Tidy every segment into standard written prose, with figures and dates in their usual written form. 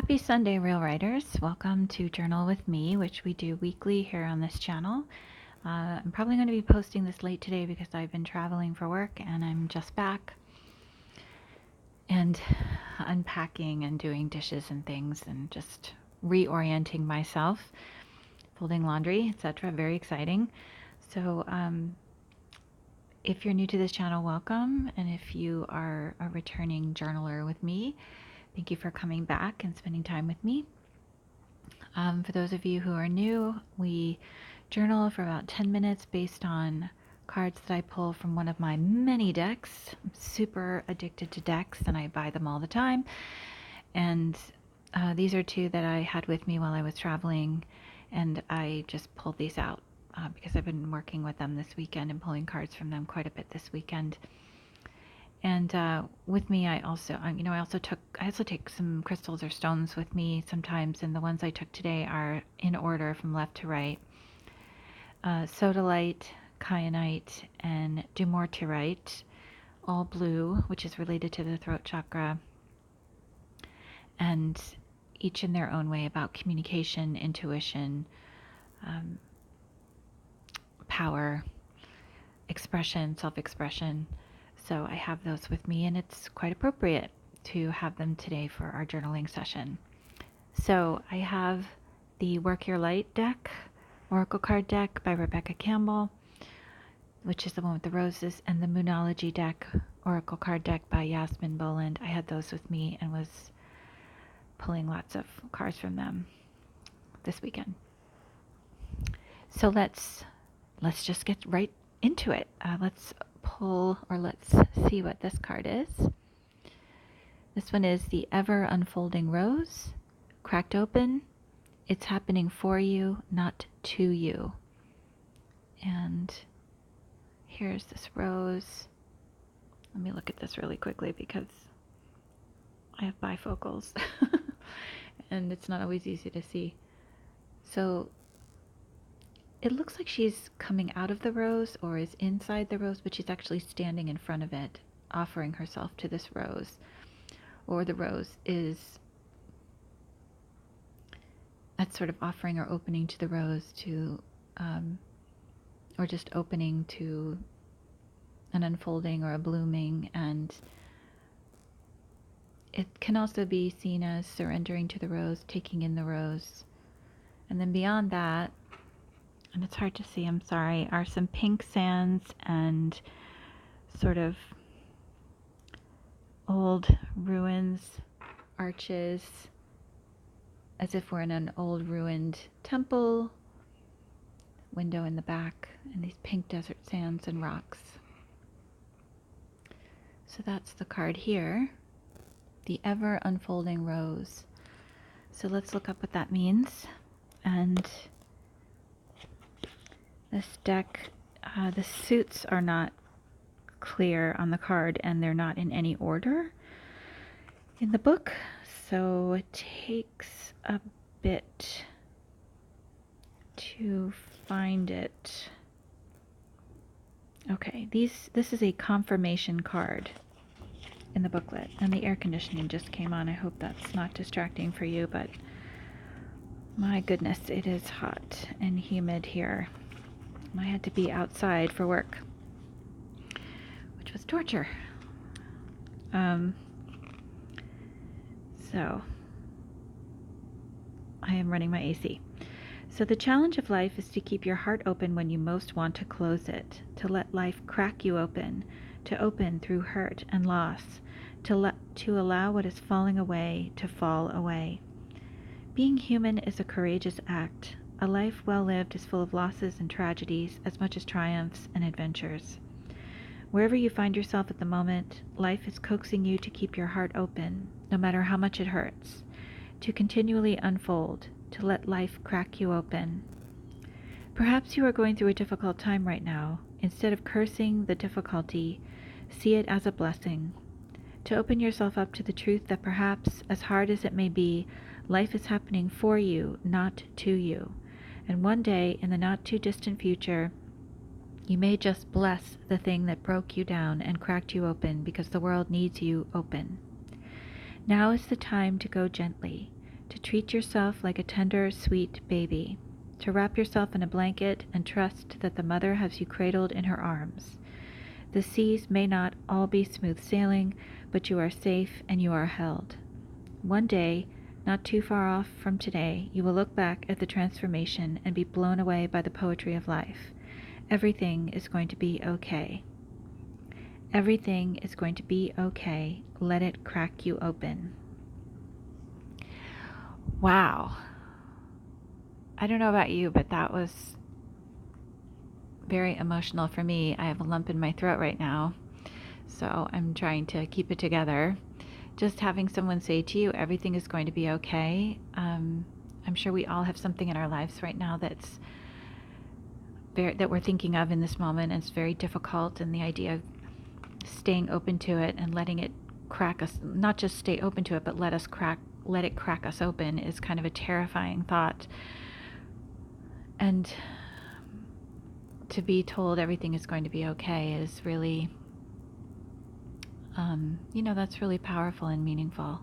Happy Sunday, Real Writers. Welcome to Journal with Me, which we do weekly here on this channel. I'm probably going to be posting this late today because I've been traveling for work and I'm just back and unpacking and doing dishes and things and just reorienting myself, folding laundry, etc. Very exciting. So if you're new to this channel, welcome. And if you are a returning journaler with me, thank you for coming back and spending time with me. For those of you who are new, we journal for about 10 minutes based on cards that I pull from one of my many decks. I'm super addicted to decks and I buy them all the time. And these are two that I had with me while I was traveling, and I just pulled these out because I've been working with them this weekend and pulling cards from them quite a bit this weekend. And with me, I also take some crystals or stones with me sometimes, and the ones I took today are in order from left to right. Sodalite, kyanite, and dumortierite, all blue, which is related to the throat chakra, and each in their own way about communication, intuition, power, expression, self-expression. So I have those with me, and it's quite appropriate to have them today for our journaling session. So I have the Work Your Light deck, Oracle card deck by Rebecca Campbell, which is the one with the roses, and the Moonology deck, Oracle card deck by Yasmin Boland. I had those with me and was pulling lots of cards from them this weekend. So let's just get right into it. Let's see what this card is. This one is the Ever Unfolding Rose, cracked open. It's happening for you, not to you. And here's this rose. Let me look at this really quickly because I have bifocals and it's not always easy to see. So it looks like she's coming out of the rose or is inside the rose, but she's actually standing in front of it, offering herself to this rose. Or the rose is that's sort of offering or opening to the rose to, or just opening to an unfolding or a blooming. And it can also be seen as surrendering to the rose, taking in the rose. And then beyond that, and it's hard to see, I'm sorry, are some pink sands and sort of old ruins, arches, as if we're in an old ruined temple, window in the back, and these pink desert sands and rocks. So that's the card here, the Ever Unfolding Rose. So let's look up what that means. And this deck, the suits are not clear on the card and they're not in any order in the book, so it takes a bit to find it. Okay, this is a confirmation card in the booklet, and the air conditioning just came on. I hope that's not distracting for you, but my goodness, it is hot and humid here. I had to be outside for work, which was torture. So I am running my AC. So the challenge of life is to keep your heart open when you most want to close it, to let life crack you open, to open through hurt and loss, to allow what is falling away to fall away. Being human is a courageous act. A life well lived is full of losses and tragedies as much as triumphs and adventures. Wherever you find yourself at the moment, life is coaxing you to keep your heart open, no matter how much it hurts, to continually unfold, to let life crack you open. Perhaps you are going through a difficult time right now. Instead of cursing the difficulty, see it as a blessing. To open yourself up to the truth that perhaps, as hard as it may be, life is happening for you, not to you. And one day, in the not too distant future, you may just bless the thing that broke you down and cracked you open because the world needs you open. Now is the time to go gently, to treat yourself like a tender, sweet baby, to wrap yourself in a blanket and trust that the mother has you cradled in her arms. The seas may not all be smooth sailing, but you are safe and you are held. One day, not too far off from today, you will look back at the transformation and be blown away by the poetry of life. Everything is going to be okay. Everything is going to be okay. Let it crack you open. Wow. I don't know about you, but that was very emotional for me. I have a lump in my throat right now, so I'm trying to keep it together. Just having someone say to you, everything is going to be okay. I'm sure we all have something in our lives right now that we're thinking of in this moment, and it's very difficult, and the idea of staying open to it and letting it crack us, not just stay open to it, but let it crack us open, is kind of a terrifying thought. And to be told everything is going to be okay is really, that's really powerful and meaningful.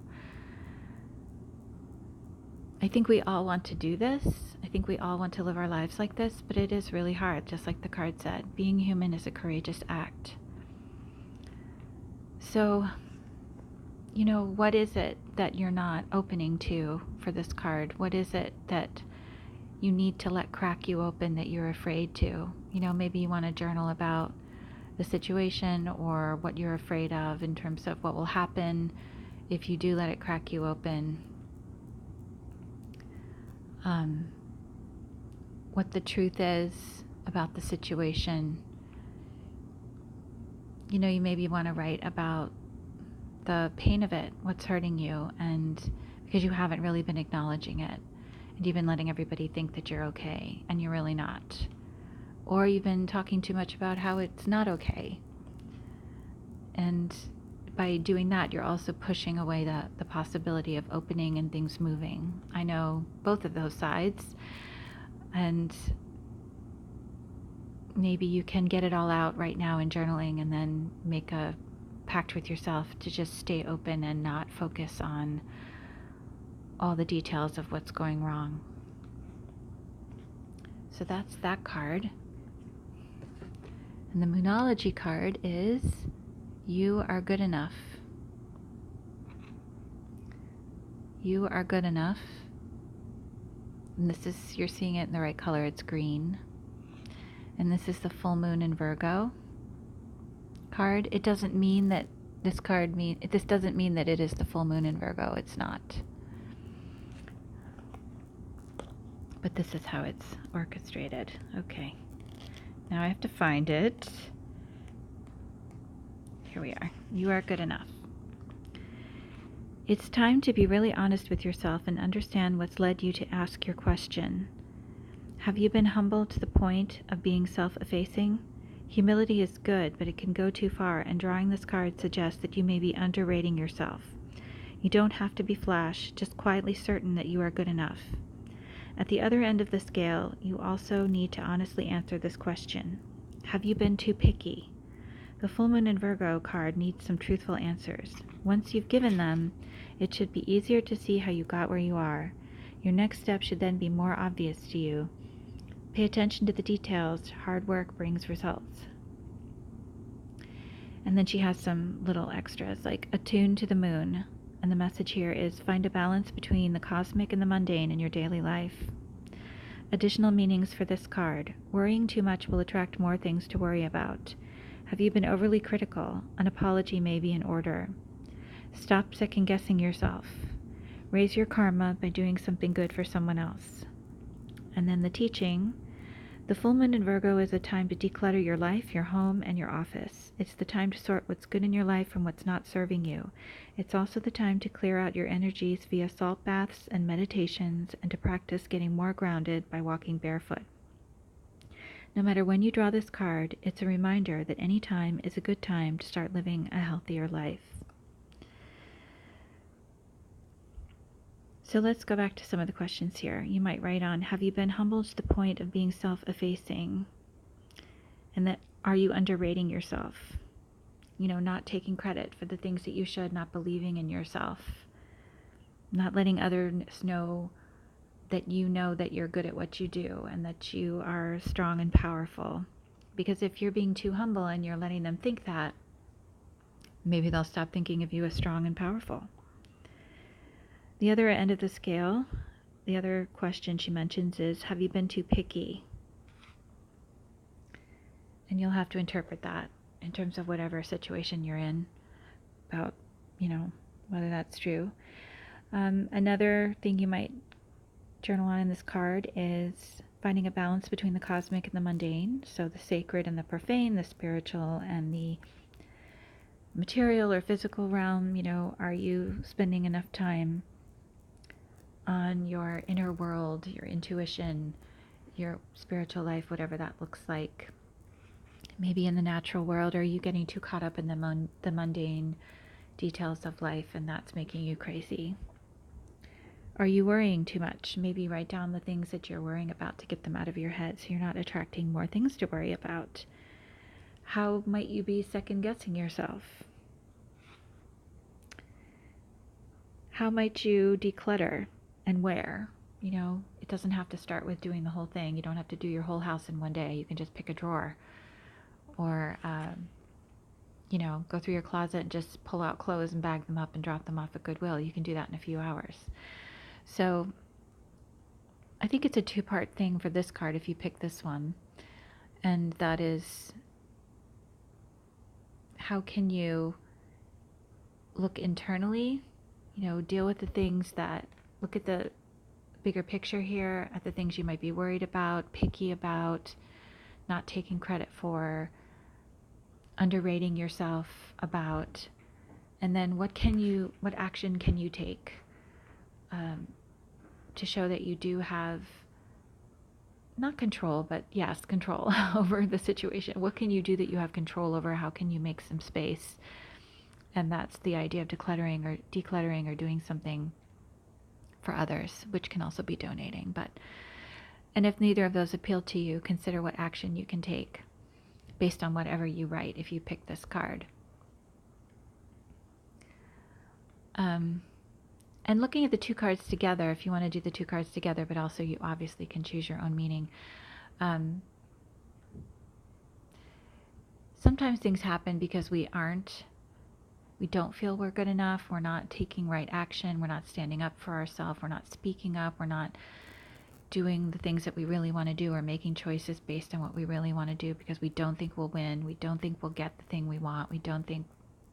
I think we all want to do this. I think we all want to live our lives like this, but it is really hard, just like the card said. Being human is a courageous act. So, what is it that you're not opening to for this card? What is it that you need to let crack you open that you're afraid to? Maybe you want to journal about the situation or what you're afraid of in terms of what will happen if you do let it crack you open. What the truth is about the situation. You maybe want to write about the pain of it, what's hurting you, and because you haven't really been acknowledging it, and you've been letting everybody think that you're okay, and you're really not. Or you've been talking too much about how it's not okay. And by doing that, you're also pushing away the possibility of opening and things moving. I know both of those sides, and maybe you can get it all out right now in journaling and then make a pact with yourself to just stay open and not focus on all the details of what's going wrong. So that's that card. And the Moonology card is You Are Good Enough. You are good enough. And you're seeing it in the right color, it's green. And this is the full moon in Virgo card. It doesn't mean that this doesn't mean that it is the full moon in Virgo. It's not. But this is how it's orchestrated. Okay. Now I have to find it. Here we are. You are good enough. It's time to be really honest with yourself and understand what's led you to ask your question. Have you been humble to the point of being self-effacing? Humility is good, but it can go too far, and drawing this card suggests that you may be underrating yourself. You don't have to be flash, just quietly certain that you are good enough. At the other end of the scale, you also need to honestly answer this question. Have you been too picky? The full moon in Virgo card needs some truthful answers. Once you've given them, it should be easier to see how you got where you are. Your next step should then be more obvious to you. Pay attention to the details. Hard work brings results. And then she has some little extras like attuned to the moon. And the message here is find a balance between the cosmic and the mundane in your daily life. Additional meanings for this card. Worrying too much will attract more things to worry about. Have you been overly critical? An apology may be in order. Stop second-guessing yourself. Raise your karma by doing something good for someone else. And then the teaching. The full moon in Virgo is a time to declutter your life, your home, and your office. It's the time to sort what's good in your life from what's not serving you. It's also the time to clear out your energies via salt baths and meditations, and to practice getting more grounded by walking barefoot. No matter when you draw this card, it's a reminder that any time is a good time to start living a healthier life. So let's go back to some of the questions here. You might write on, have you been humbled to the point of being self-effacing? And that, are you underrating yourself? Not taking credit for the things that you should, not believing in yourself, not letting others know that you're good at what you do and that you are strong and powerful. Because if you're being too humble and you're letting them think that, maybe they'll stop thinking of you as strong and powerful. The other end of the scale, the other question she mentions is, have you been too picky? And you'll have to interpret that in terms of whatever situation you're in about, whether that's true. Another thing you might journal on in this card is finding a balance between the cosmic and the mundane, so the sacred and the profane, the spiritual and the material or physical realm. Are you spending enough time on your inner world, your intuition, your spiritual life, whatever that looks like? Maybe in the natural world, are you getting too caught up in the mundane details of life, and that's making you crazy? Are you worrying too much? Maybe write down the things that you're worrying about to get them out of your head so you're not attracting more things to worry about. How might you be second-guessing yourself? How might you declutter, and where? It doesn't have to start with doing the whole thing. You don't have to do your whole house in one day. You can just pick a drawer, or go through your closet and just pull out clothes and bag them up and drop them off at Goodwill. You can do that in a few hours. So I think it's a two-part thing for this card if you pick this one, and that is, how can you look internally, deal with the things that, look at the bigger picture here, at the things you might be worried about, picky about, not taking credit for, underrating yourself about, and then what action can you take to show that you do have, not control, but yes, control over the situation. What can you do that you have control over? How can you make some space? And that's the idea of decluttering or doing something for others, which can also be donating. And if neither of those appeal to you, consider what action you can take based on whatever you write if you pick this card. And looking at the two cards together, if you want to do the two cards together, but also you obviously can choose your own meaning. Sometimes things happen because we don't feel we're good enough, we're not taking right action, we're not standing up for ourselves, we're not speaking up, we're not doing the things that we really want to do, or making choices based on what we really want to do because we don't think we'll win, we don't think we'll get the thing we want, we don't think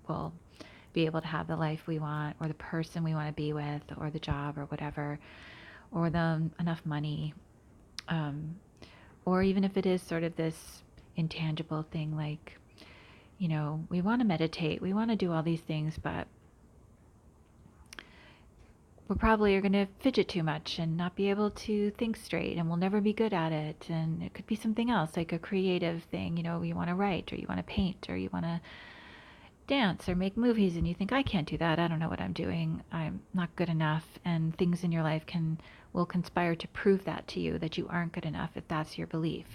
we'll be able to have the life we want, or the person we want to be with, or the job, or whatever, or enough money, or even if it is sort of this intangible thing, like, we want to meditate, we want to do all these things, but we probably are going to fidget too much and not be able to think straight, and we'll never be good at it. And it could be something else, like a creative thing, you want to write, or you want to paint, or you want to dance or make movies, and you think, I can't do that, I don't know what I'm doing, I'm not good enough. And things in your life will conspire to prove that to you, that you aren't good enough, if that's your belief,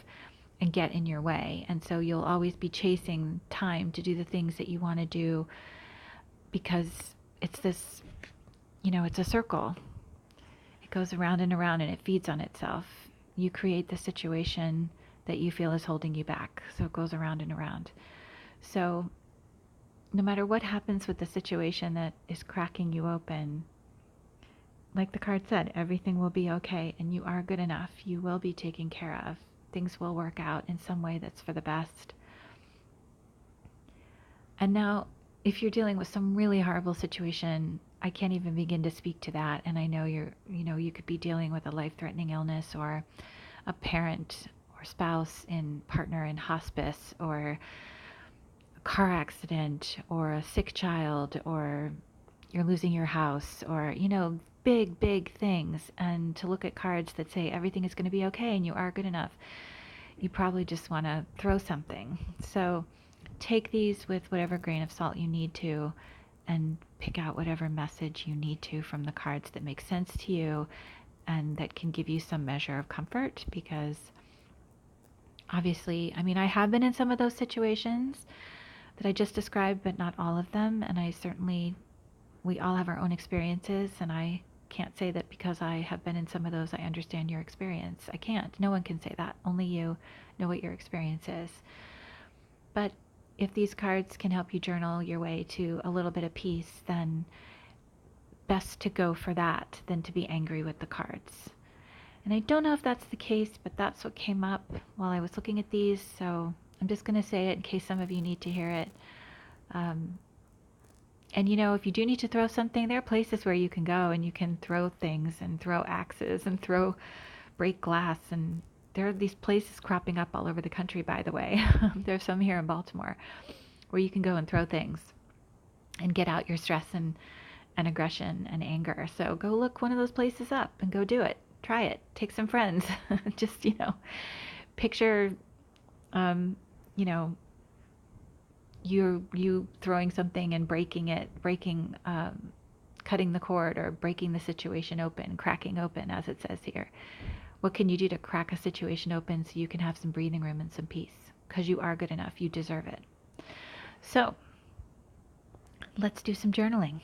and get in your way. And so you'll always be chasing time to do the things that you want to do, because it's this, it's a circle. It goes around and around, and it feeds on itself. You create the situation that you feel is holding you back, so it goes around and around. So no matter what happens with the situation that is cracking you open, like the card said, everything will be okay, and you are good enough. You will be taken care of. Things will work out in some way that's for the best. And now, if you're dealing with some really horrible situation, I can't even begin to speak to that. And I know you could be dealing with a life-threatening illness, or a parent or spouse partner in hospice, or car accident, or a sick child, or you're losing your house, or big things. And to look at cards that say everything is going to be okay and you are good enough, you probably just want to throw something. So take these with whatever grain of salt you need to, and pick out whatever message you need to from the cards that make sense to you and that can give you some measure of comfort. Because obviously, I have been in some of those situations that I just described, but not all of them. And we all have our own experiences, and I can't say that because I have been in some of those, I understand your experience. I can't. No one can say that. Only you know what your experience is. But if these cards can help you journal your way to a little bit of peace, then best to go for that than to be angry with the cards. And I don't know if that's the case, but that's what came up while I was looking at these. So I'm just going to say it in case some of you need to hear it. And if you do need to throw something, there are places where you can go and you can throw things and throw axes and break glass. And there are these places cropping up all over the country, by the way. There's some here in Baltimore where you can go and throw things and get out your stress and aggression and anger. So go look one of those places up and go do it. Try it. Take some friends. Just, picture, you know, you throwing something and cutting the cord or breaking the situation open, cracking open, as it says here. What can you do to crack a situation open so you can have some breathing room and some peace? Because you are good enough. You deserve it. So let's do some journaling.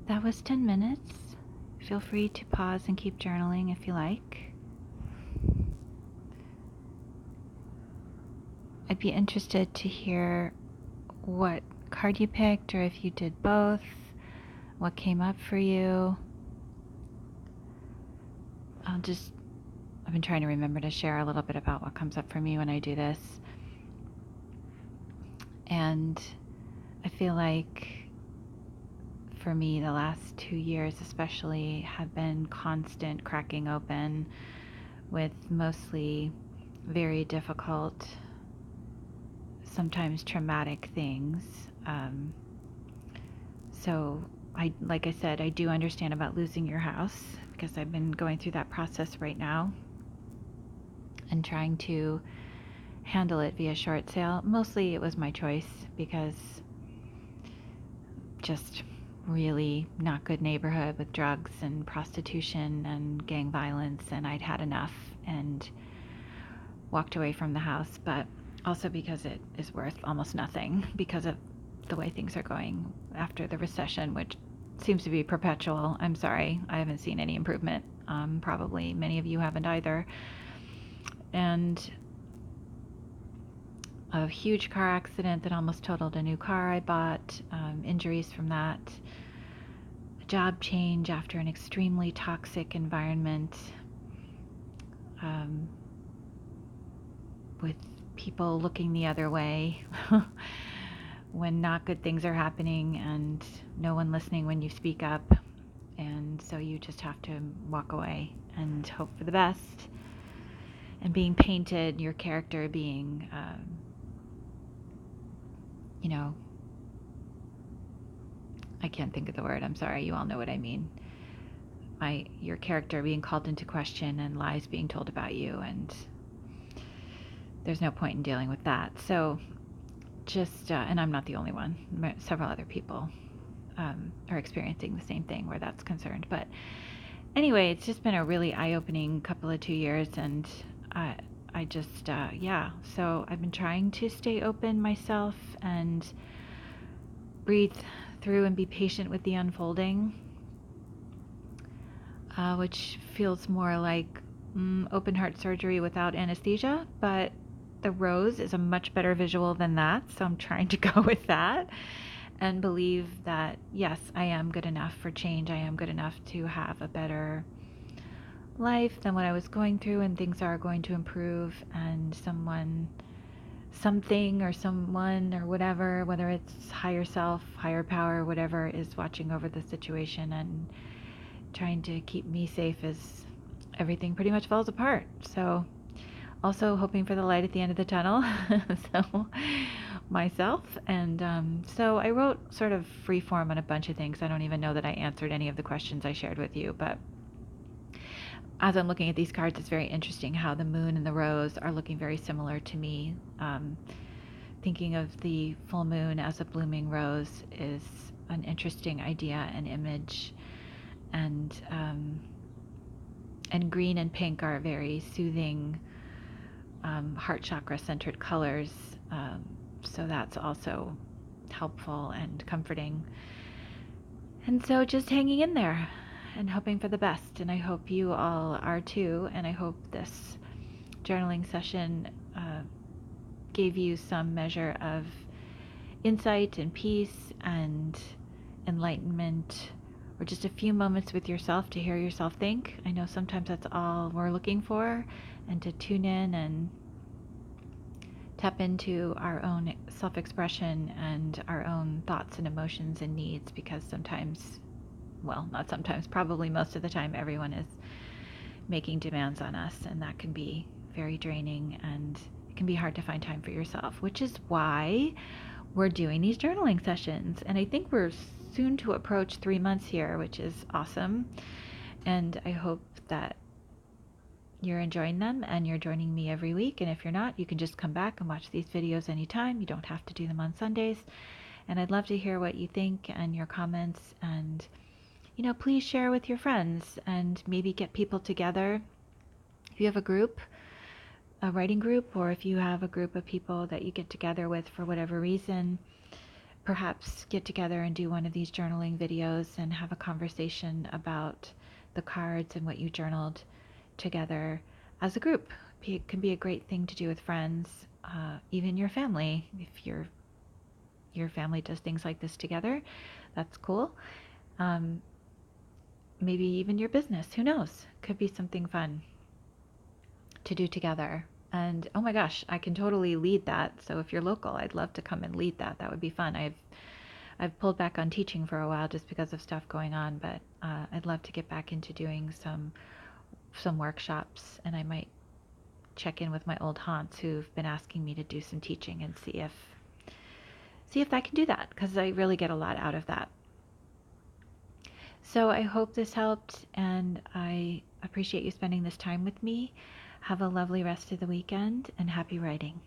that was 10 minutes. Feel free to pause and keep journaling if you like. I'd be interested to hear what card you picked, or if you did both, what came up for you. I've been trying to remember to share a little bit about what comes up for me when I do this. And I feel like for me, the last 2 years especially have been constant cracking open with mostly very difficult, sometimes traumatic things. So like I said, I do understand about losing your house because I've been going through that process right now and trying to handle it via short sale. Mostly it was my choice because just really not good neighborhood with drugs and prostitution and gang violence, and I'd had enough and walked away from the house, but also because it is worth almost nothing because of the way things are going after the recession, which seems to be perpetual. I'm sorry, I haven't seen any improvement. Probably many of you haven't either. And a huge car accident that almost totaled a new car I bought, injuries from that, a job change after an extremely toxic environment, with people looking the other way when not good things are happening, and no one listening when you speak up, and so you just have to walk away and hope for the best. And being painted, your character being I can't think of the word, I'm sorry, you all know what I mean. Your character being called into question and lies being told about you, and there's no point in dealing with that. So just, and I'm not the only one, several other people are experiencing the same thing where that's concerned. But anyway, it's just been a really eye-opening couple of 2 years, and I just, so I've been trying to stay open myself and breathe through and be patient with the unfolding, which feels more like open heart surgery without anesthesia, but the rose is a much better visual than that, so I'm trying to go with that and believe that, yes, I am good enough for change. I am good enough to have a better life than what I was going through, and things are going to improve, and something or someone or whatever, whether it's higher self, higher power, whatever, is watching over the situation and trying to keep me safe as everything pretty much falls apart. So also hoping for the light at the end of the tunnel. So myself, and so I wrote sort of free form on a bunch of things. I don't even know that I answered any of the questions I shared with you, but as I'm looking at these cards, it's very interesting how the moon and the rose are looking very similar to me. Thinking of the full moon as a blooming rose is an interesting idea and image, and green and pink are very soothing, heart chakra centered colors, so that's also helpful and comforting. And so just hanging in there and hoping for the best, and I hope you all are too, and I hope this journaling session gave you some measure of insight and peace and enlightenment, or just a few moments with yourself to hear yourself think. I know sometimes that's all we're looking for, and to tune in and tap into our own self-expression and our own thoughts and emotions and needs, because sometimes, well, not sometimes, probably most of the time, everyone is making demands on us, and that can be very draining, and it can be hard to find time for yourself, which is why we're doing these journaling sessions. And I think we're soon to approach 3 months here, which is awesome. And I hope that you're enjoying them and you're joining me every week. And if you're not, you can just come back and watch these videos anytime. You don't have to do them on Sundays. And I'd love to hear what you think and your comments, and please share with your friends and maybe get people together. If you have a group, a writing group, or if you have a group of people that you get together with for whatever reason, perhaps get together and do one of these journaling videos and have a conversation about the cards and what you journaled together as a group. It can be a great thing to do with friends, even your family. If your family does things like this together, that's cool. Um, maybe even your business, who knows? Could be something fun to do together. And oh my gosh, I can totally lead that. So if you're local, I'd love to come and lead that. That would be fun. I've pulled back on teaching for a while just because of stuff going on, but I'd love to get back into doing some workshops, and I might check in with my old haunts who've been asking me to do some teaching and see if I can do that, because I really get a lot out of that. So I hope this helped, and I appreciate you spending this time with me. Have a lovely rest of the weekend, and happy writing.